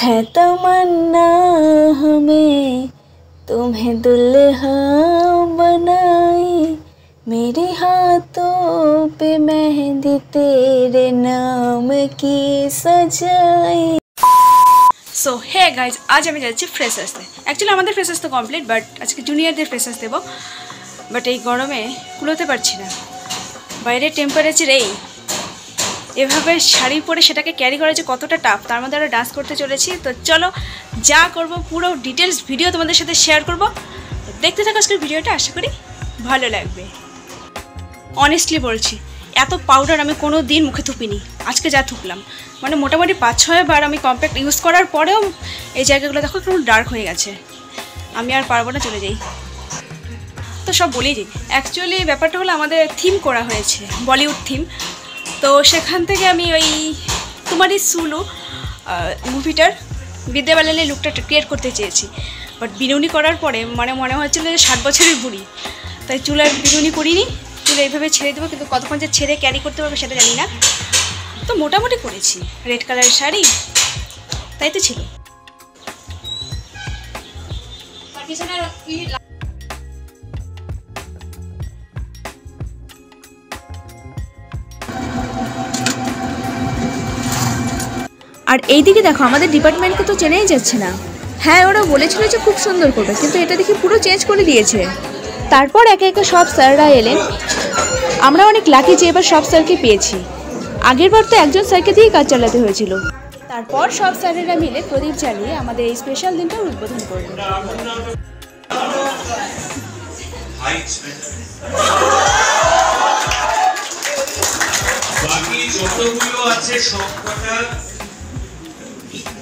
है तमन्ना हमें तुम्हें दुल्हा बनाए, मेरे हाथों पे मेहंदी तेरे नाम की सजाए। सो हे गाइज, आज আমি যাচ্ছি ফ্রেশার্সে। অ্যাকচুয়ালি আমাদের ফ্রেশার্স তো কমপ্লিট, বাট আজকে জুনিয়রদের ফ্রেশার্স দেবো। বাট এই গরমে কুলোতে পারছি না, বাইরে টেম্পারেচার এভাবে শাড়ি পরে সেটাকে ক্যারি করা যে কতটা টাফ, তার মধ্যে আমরা ডান্স করতে চলেছি। তো চলো যা করব পুরো ডিটেলস ভিডিও তোমাদের সাথে শেয়ার করব, দেখতে থাকো আজকের ভিডিওটা, আশা করি ভালো লাগবে। অনেস্টলি বলছি, এত পাউডার আমি কোনো দিন মুখে থুপিনি, আজকে যা থুপলাম মানে মোটামুটি 5-6 বার আমি কম্প্যাক্ট ইউজ করার পরেও এই জায়গাগুলো দেখো একটু ডার্ক হয়ে গেছে। আমি আর পারবো না, চলে যাই। তো সব বলেই যাই, অ্যাকচুয়ালি ব্যাপারটা হলো আমাদের থিম করা হয়েছে বলিউড থিম। তো সেখান থেকে আমি ওই তোমারই সুলু মুভিটার বিদ্যা বালানের লুকটা ক্রিয়েট করতে চেয়েছি। বাট বিনুনি করার পরে মানে মনে হচ্ছিলো যে 60 বছরের বুড়ি, তাই চুলে বিনুনি করিনি, চুলে এইভাবে ছেড়ে দেবো, কিন্তু কতক্ষণ যে ছেড়ে ক্যারি করতে পারবে সেটা জানি না। তো মোটামুটি করেছি, রেড কালারের শাড়ি তাই তো ছিল। আর এইদিকে দেখো আমাদের ডিপার্টমেন্টকে তো চেনাই যাচ্ছে না। হ্যাঁ, ওরা বলেছিল যে খুব সুন্দর করবে, কিন্তু এটা দেখি পুরো চেঞ্জ করে দিয়েছে। তারপর একে একে সব স্যাররা এলেন। আমরা অনেক লাকি যে এবার সব স্যারকে পেয়েছি, আগেরবার তো একজন স্যারকে দিয়েই কাজ চালাতে হয়েছিল। তারপর সব স্যারেরা মিলে প্রদীপ জ্বালিয়ে আমাদের এই স্পেশাল দিনটা উদ্বোধন করব। বাকি যতগুলো আছে সবকটা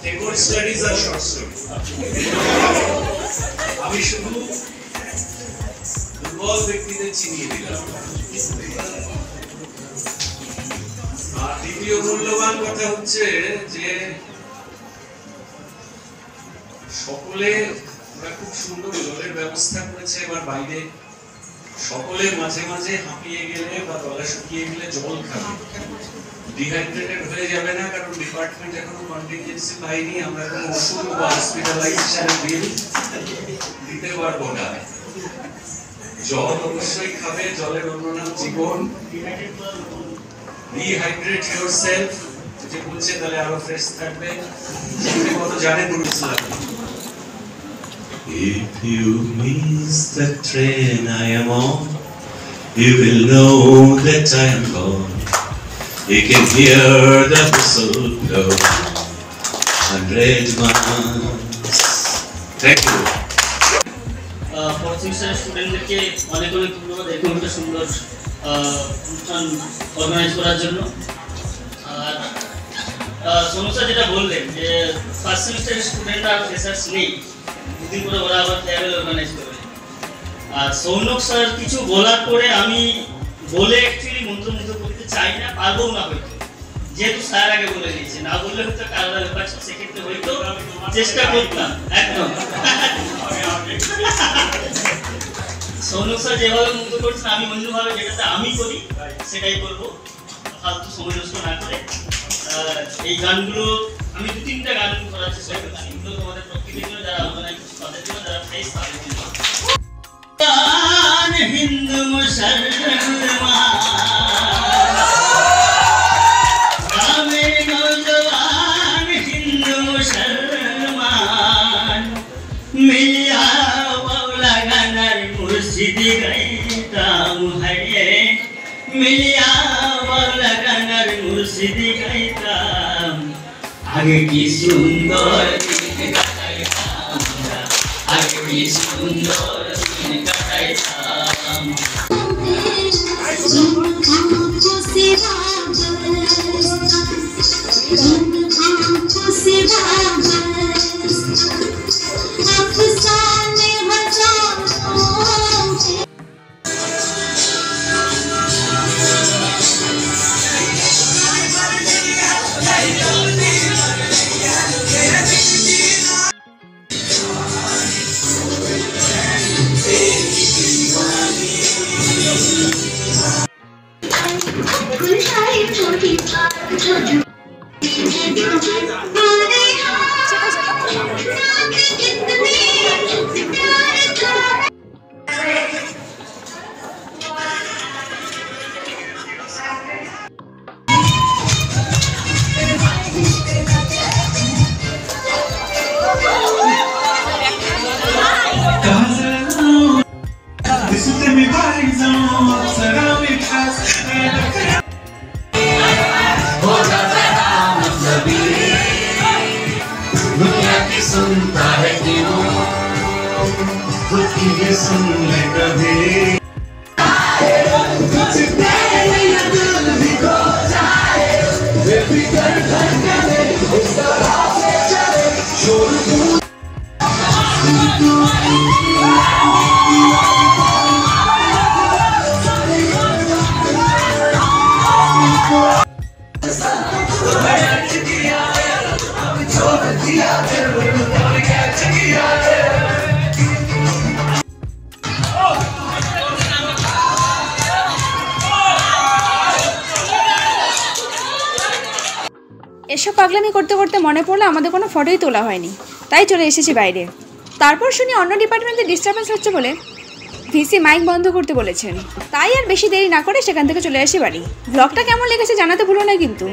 রেকর্ড স্টাডিজ আর শর্ট স্টোরি। আমি শুধু দুর্বল ব্যক্তিদের চিনিয়ে দিলাম। আর দ্বিতীয় মূল্যবান কথা হচ্ছে যে সকলে ওরা খুব সুন্দর জলের ব্যবস্থা করেছে। এবার বাইরে সকলে মাঝে মাঝে হাঁপিয়ে গেলে বা গলা শুকিয়ে গেলে জল খাবে, ডিহাইড্রেটেড হয়ে যাবে না, কারণ ডিপার্টমেন্ট এখনো কন্টিনজেন্সি পাইনি। আমরা কোনো ওষুধ বা হসপিটালাইজেশনের বিল দিতে পারবো না। জল অবশ্যই খাবে, জলের অন্য নাম জীবন। ডিহাইড্রেট ইয়োরসেলফ, যে বলছে তাহলে আরো ফ্রেশ থাকবে। যেটা কত জানেন ইসলাম। If you miss the train I am on, you will know that I am gone. You can hear the whistle blow 100 miles. Thank you. Fourth semester স্টুডেন্টদেরকে অনেক অনেক ধন্যবাদ এরকম একটা সুন্দর অনুষ্ঠান অর্গানাইজ করার জন্য। আর সোনু স্যার যেটা বললেন যে ফার্স্ট সেমিস্টারের স্টুডেন্ট আর ফ্রেশার্স নেই, দুদিন পরে ওরা আবার ফেয়ারওয়েল অর্গানাইজ করবে। আর সৌনক স্যার কিছু বলার পরে আমি বলে অ্যাকচুয়ালি মন্ত্রমুগ্ধ করতে চাই না, পারবো না হয়তো, যেহেতু স্যার আগে বলে দিয়েছে। না বললে হয়তো আলাদা ব্যাপার, সেক্ষেত্রে হয়তো চেষ্টা করতাম। একদম সৌনক স্যার যেভাবে মুগ্ধ করছেন, আমি অন্যভাবে যেটাতে আমি করি সেটাই করবো, ফালতু সময় নষ্ট না করে। এই গানগুলো আমি 2-3টা গান করার চেষ্টা করছি, এগুলো তোমাদের প্রত্যেকের জন্য, যারা অর্গানাইজ করছে তাদের জন্য, যারা ফ্রেশ তাদের জন্য। হিন্দ মুসলমান রামে নৌজওয়ান, হিন্দু মুসলমান মিলিয়া বাউলা গানার মুর্শিদি গাইতাম হারিয়ে, মিলিয়া বাউলা গানার মুর্শিদি গাইতাম। আগে কি সুন্দর দিন কাটাইতাম, আগে কি সুন্দর দিন কাটাইতাম। दुनिया की सुनता है क्यों, खुद की ये सुन ले कभी। এসব পাগলামি করতে করতে মনে পড়লো আমাদের কোনো ফটোই তোলা হয়নি, তাই চলে এসেছি বাইরে। তারপর শুনি অন্য ডিপার্টমেন্টে ডিস্টারবেন্স হচ্ছে বলে ভিসি মাইক বন্ধ করতে বলেছেন, তাই আর বেশি দেরি না করে সেখান থেকে চলে আসি বাড়ি। ব্লগটা কেমন লেগেছে জানাতে ভুলো না কিন্তু।